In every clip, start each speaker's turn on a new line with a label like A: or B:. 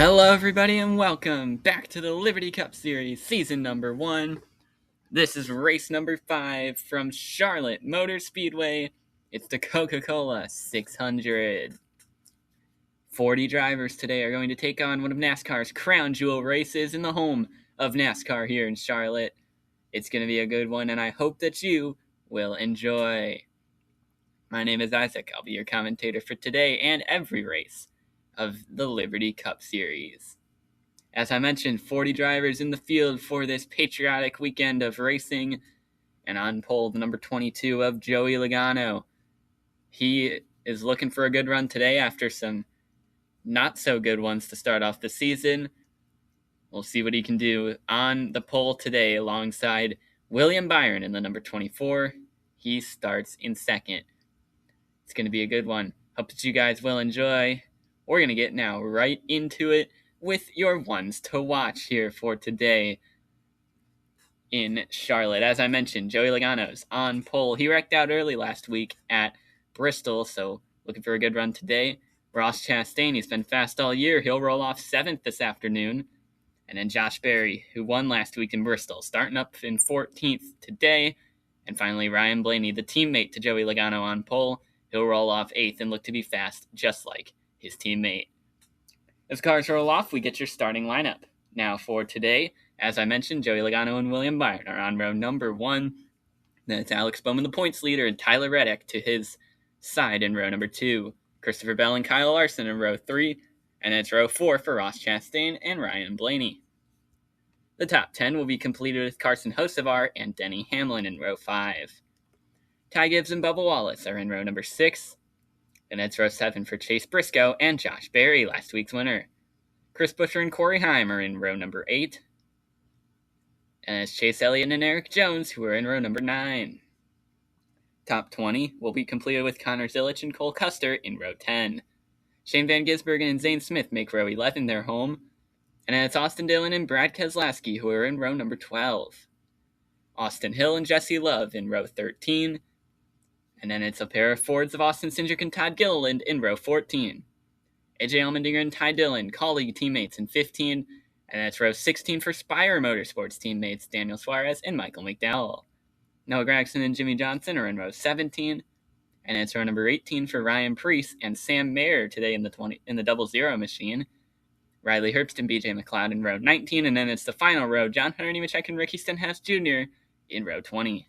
A: Hello everybody and welcome back to the Liberty Cup Series, season number 1. This is race number 5 from Charlotte Motor Speedway. It's the Coca-Cola 600. 40 drivers today are going to take on one of NASCAR's crown jewel races in the home of NASCAR here in Charlotte. It's going to be a good one and I hope that you will enjoy. My name is Isaac. I'll be your commentator for today and every race of the Liberty Cup Series. As I mentioned, 40 drivers in the field for this patriotic weekend of racing, and on pole, the number 22 of Joey Logano. He is looking for a good run today after some not-so-good ones to start off the season. We'll see what he can do on the pole today alongside William Byron in the number 24. He starts in second. It's going to be a good one. Hope that you guys will enjoy. We're going to get now right into it with your ones to watch here for today in Charlotte. As I mentioned, Joey Logano's on pole. He wrecked out early last week at Bristol, so looking for a good run today. Ross Chastain, he's been fast all year. He'll roll off 7th this afternoon. And then Josh Berry, who won last week in Bristol, starting up in 14th today. And finally, Ryan Blaney, the teammate to Joey Logano on pole. He'll roll off 8th and look to be fast, just like his teammate. As cars roll off, we get your starting lineup. Now for today, as I mentioned, Joey Logano and William Byron are on row number 1. Then it's Alex Bowman, the points leader, and Tyler Reddick to his side in row number 2. Christopher Bell and Kyle Larson in row 3. And it's row 4 for Ross Chastain and Ryan Blaney. The top 10 will be completed with Carson Hocevar and Denny Hamlin in row 5. Ty Gibbs and Bubba Wallace are in row number 6. And it's row 7 for Chase Briscoe and Josh Berry, last week's winner. Chris Buescher and Corey Heim are in row number 8. And it's Chase Elliott and Eric Jones, who are in row number 9. Top 20 will be completed with Connor Zilic and Cole Custer in row 10. Shane Van Gisbergen and Zane Smith make row 11 their home. And then it's Austin Dillon and Brad Keselowski, who are in row number 12. Austin Hill and Jesse Love in row 13. And then it's a pair of Fords of Austin Cindric and Todd Gilliland in row 14. AJ Allmendinger and Ty Dillon, colleague teammates in 15. And that's row 16 for Spire Motorsports teammates Daniel Suarez and Michael McDowell. Noah Gragson and Jimmy Johnson are in row 17. And it's row number 18 for Ryan Preece and Sam Mayer today in the 00 machine. Riley Herbst and BJ McLeod in row 19. And then it's the final row, John Hunter Nemechek and Ricky Stenhouse Jr. in row 20.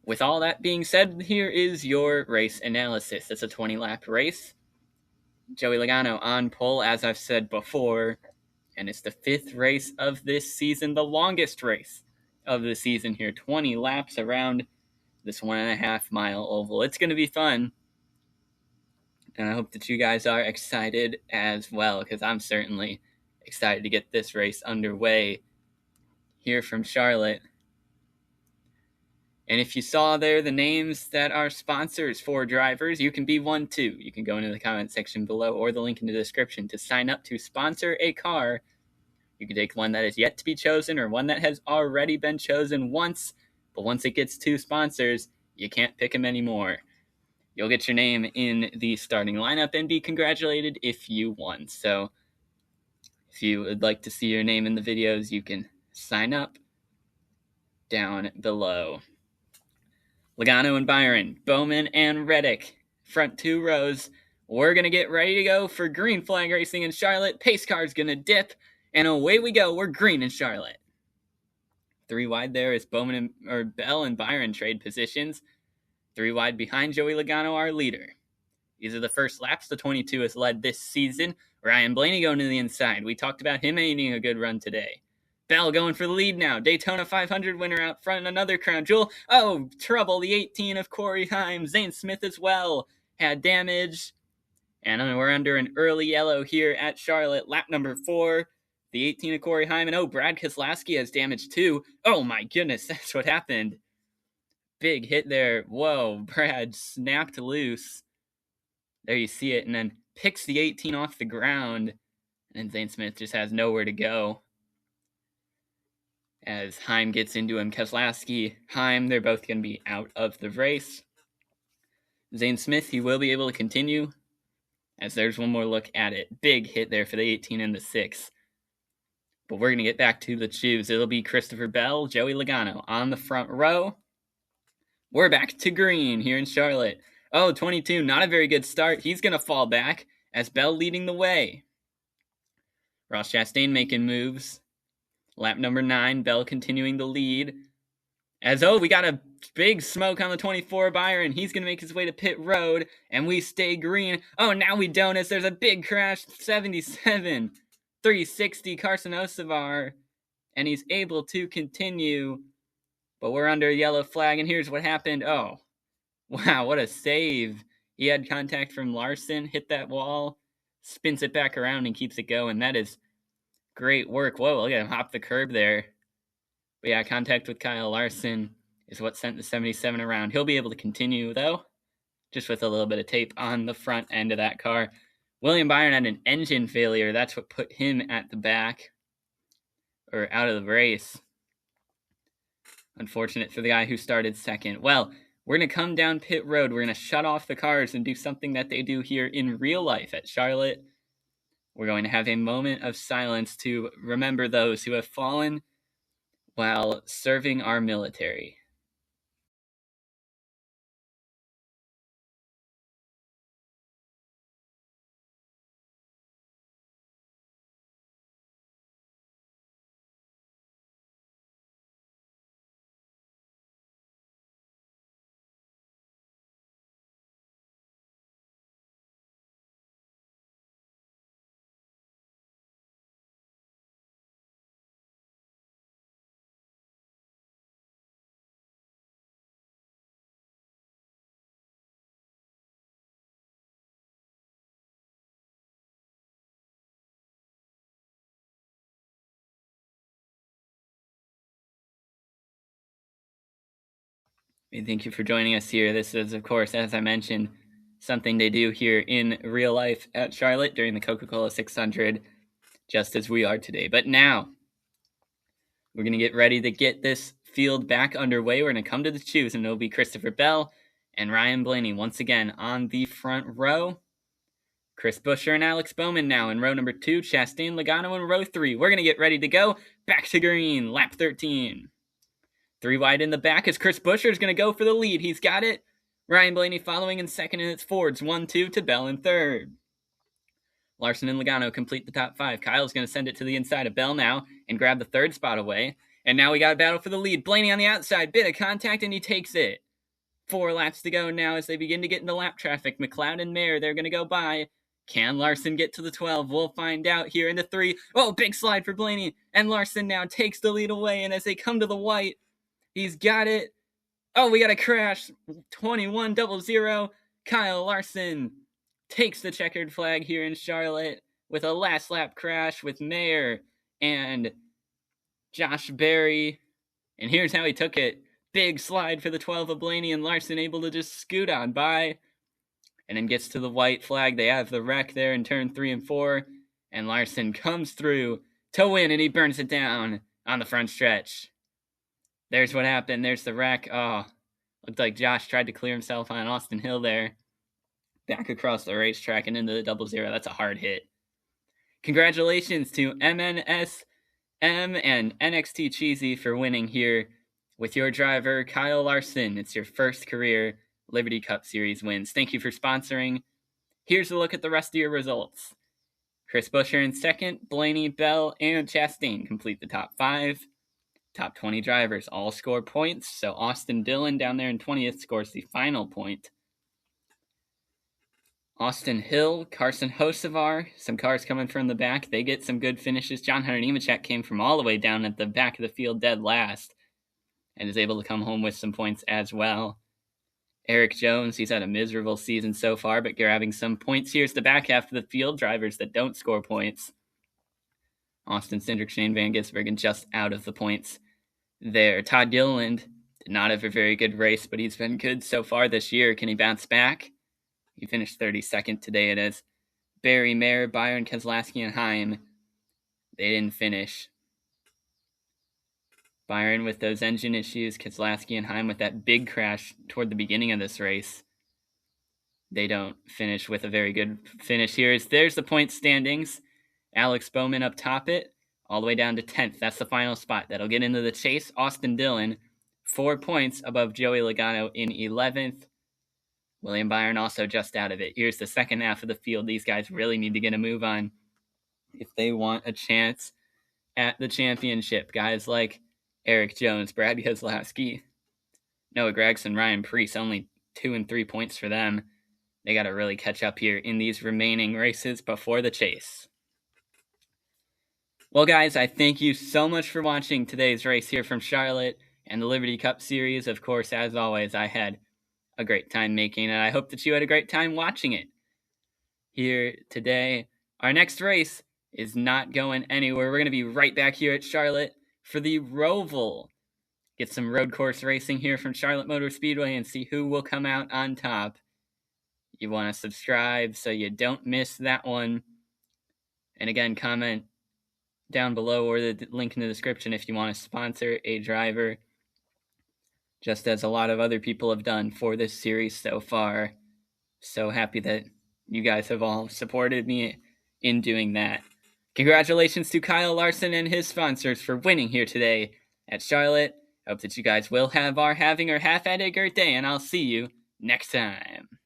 A: With all that being said, here is your race analysis. It's a 20-lap race. Joey Logano on pole, as I've said before, and it's the 5th race of this season, the longest race of the season here. 20 laps around this 1.5-mile oval. It's going to be fun, and I hope that you guys are excited as well, because I'm certainly excited to get this race underway here from Charlotte. And if you saw there the names that are sponsors for drivers, you can be one too. You can go into the comment section below or the link in the description to sign up to sponsor a car. You can take one that is yet to be chosen or one that has already been chosen once. But once it gets 2 sponsors, you can't pick them anymore. You'll get your name in the starting lineup and be congratulated if you won. So if you would like to see your name in the videos, you can sign up down below. Logano and Byron, Bowman and Reddick, front 2 rows. We're going to get ready to go for green flag racing in Charlotte. Pace car's going to dip, and away we go. We're green in Charlotte. 3 wide there is Bell and Byron trade positions. 3 wide behind Joey Logano, our leader. These are the first laps the 22 has led this season. Ryan Blaney going to the inside. We talked about him needing a good run today. Bell going for the lead now. Daytona 500 winner out front. Another crown jewel. Oh, trouble. The 18 of Corey Heim. Zane Smith as well had damage. And we're under an early yellow here at Charlotte. Lap number 4. The 18 of Corey Heim. And oh, Brad Keselowski has damage too. Oh my goodness, that's what happened. Big hit there. Whoa, Brad snapped loose. There you see it. And then picks the 18 off the ground. And Zane Smith just has nowhere to go. As Heim gets into him, Keselowski, Heim, they're both going to be out of the race. Zane Smith, he will be able to continue. as there's one more look at it. Big hit there for the 18 and the 6. But we're going to get back to the choose. It'll be Christopher Bell, Joey Logano on the front row. We're back to green here in Charlotte. Oh, 22, not a very good start. He's going to fall back as Bell leading the way. Ross Chastain making moves. Lap number 9, Bell continuing the lead. As, we got a big smoke on the 24 Byron. He's going to make his way to pit road, and we stay green. Oh, now we don't, as there's a big crash. 77, 360 Carson Osavar, and he's able to continue. But we're under a yellow flag, and here's what happened. Oh, wow, what a save. He had contact from Larson, hit that wall, spins it back around, and keeps it going. That is great work. Whoa, look at him hop the curb there. But yeah, contact with Kyle Larson is what sent the 77 around. He'll be able to continue, though, just with a little bit of tape on the front end of that car. William Byron had an engine failure. That's what put him at the back, or out of the race. Unfortunate for the guy who started second. Well, we're going to come down pit road. We're going to shut off the cars and do something that they do here in real life at Charlotte. We're going to have a moment of silence to remember those who have fallen while serving our military. And thank you for joining us here. This is, of course, as I mentioned, something they do here in real life at Charlotte during the Coca-Cola 600, just as we are today. But now, we're going to get ready to get this field back underway. We're going to come to the choose, and it'll be Christopher Bell and Ryan Blaney once again on the front row. Chris Buescher and Alex Bowman now in row number 2. Chastain Logano in row 3. We're going to get ready to go. Back to green, lap 13. 3 wide in the back as Chris Buescher is going to go for the lead. He's got it. Ryan Blaney following in second, and it's Fords 1-2 to Bell in third. Larson and Logano complete the top 5. Kyle's going to send it to the inside of Bell now and grab the third spot away. And now we got a battle for the lead. Blaney on the outside, bit of contact, and he takes it. 4 laps to go now as they begin to get into lap traffic. McLeod and Mayer, they're going to go by. Can Larson get to the 12? We'll find out here in the 3. Oh, big slide for Blaney. And Larson now takes the lead away, and as they come to the white, he's got it. Oh, we got a crash. 21-0. Kyle Larson takes the checkered flag here in Charlotte with a last lap crash with Mayer and Josh Berry. And here's how he took it. Big slide for the 12 of Blaney, and Larson able to just scoot on by. And then gets to the white flag. They have the wreck there in turn 3 and 4. And Larson comes through to win, and he burns it down on the front stretch. There's what happened. There's the wreck. Oh, looked like Josh tried to clear himself on Austin Hill there. Back across the racetrack and into the 00. That's a hard hit. Congratulations to MNSM and NXT Cheesy for winning here with your driver, Kyle Larson. It's your first career Liberty Cup Series wins. Thank you for sponsoring. Here's a look at the rest of your results. Chris Buescher in second. Blaney, Bell, and Chastain complete the top 5. Top 20 drivers all score points, so Austin Dillon down there in 20th scores the final point. Austin Hill, Carson Hocevar, some cars coming from the back, they get some good finishes. John Hunter Nemechek came from all the way down at the back of the field dead last and is able to come home with some points as well. Eric Jones, he's had a miserable season so far, but grabbing some points. Here's the back half of the field, drivers that don't score points. Austin Cindric, Shane Van Gisbergen just out of the points there. Todd Gilliland did not have a very good race, but he's been good so far this year. Can he bounce back? He finished 32nd today. It is Barry, Mayer, Byron, Keselowski, and Heim. They didn't finish. Byron with those engine issues, Keselowski and Heim with that big crash toward the beginning of this race. they don't finish with a very good finish here. There's the point standings. Alex Bowman up top it, all the way down to 10th. That's the final spot. That'll get into the chase. Austin Dillon, 4 points above Joey Logano in 11th. William Byron also just out of it. Here's the second half of the field. These guys really need to get a move on if they want a chance at the championship. Guys like Eric Jones, Brad Keselowski, Noah Gragson, Ryan Preece, only 2 and 3 points for them. They got to really catch up here in these remaining races before the chase. Well, guys, I thank you so much for watching today's race here from Charlotte and the Liberty Cup Series. Of course, as always, I had a great time making it. I hope that you had a great time watching it here today. Our next race is not going anywhere. We're going to be right back here at Charlotte for the Roval. Get some road course racing here from Charlotte Motor Speedway and see who will come out on top. You want to subscribe so you don't miss that one. And again, comment down below or the link in the description if you want to sponsor a driver, just as a lot of other people have done for this series so far. So happy that you guys have all supported me in doing that. Congratulations to Kyle Larson and his sponsors for winning here today at Charlotte. Hope that you guys will have or having or half had a great day, and I'll see you next time.